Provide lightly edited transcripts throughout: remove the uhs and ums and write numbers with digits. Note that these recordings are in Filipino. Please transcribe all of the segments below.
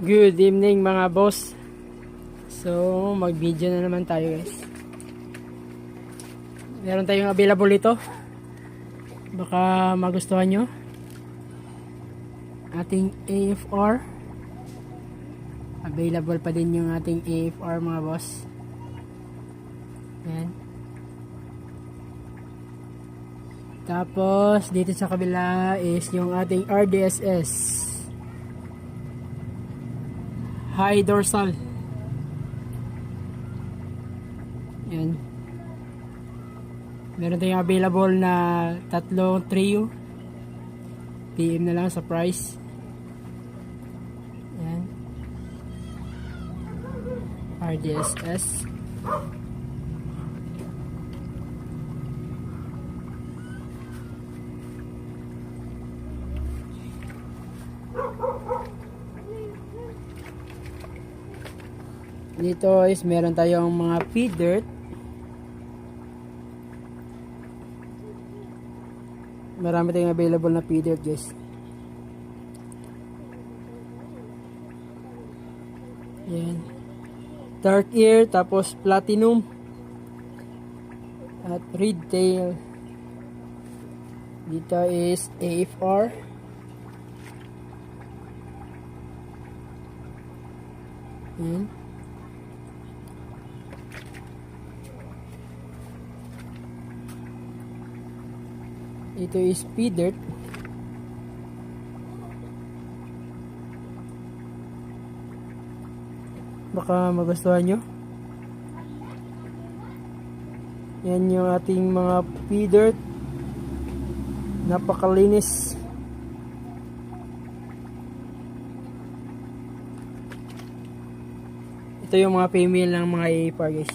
Good evening mga boss. So mag-video na naman tayo guys. Meron tayong available ito. Baka magustuhan nyo. Ating AFR. Available pa din yung ating AFR mga boss. Yan. Tapos dito sa kabila is yung ating RDSS. High dorsal. Yan. Meron tayong available na tatlong trio. PM na lang sa price. Yan. RDSS. Dito is meron tayong mga P-Dirt. Marami tayong available na P-Dirt guys. Yan. Dark ear, tapos platinum. At red tail. Dito is AFR. Yan. Ito is P-Dirt. Baka magustuhan nyo. Yan yung ating mga P-Dirt. Napakalinis. Ito yung mga female ng mga AFR guys.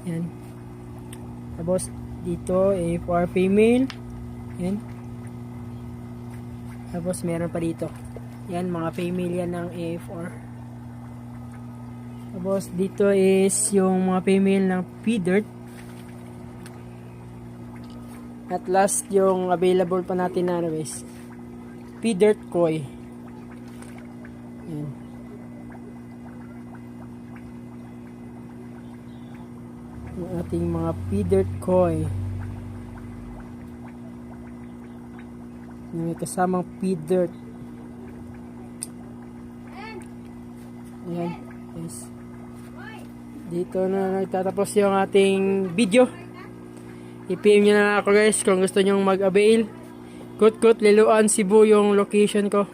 Yan. Tapos dito AFR female. Yan. Tapos meron pa dito. Yan mga female yan ng AFR. Tapos dito is yung mga female ng P-Dirt. At last yung available pa natin na guys. P-Dirt Koi. Yan. Yung ating mga P-Dirt Koi. May kasamang P-Dirt. Ayan. Yes. Dito na nagtatapos yung ating video. I-PM nyo na ako guys kung gusto nyong mag-avail. Kut-Kut, Liloan, Cebu yung location ko.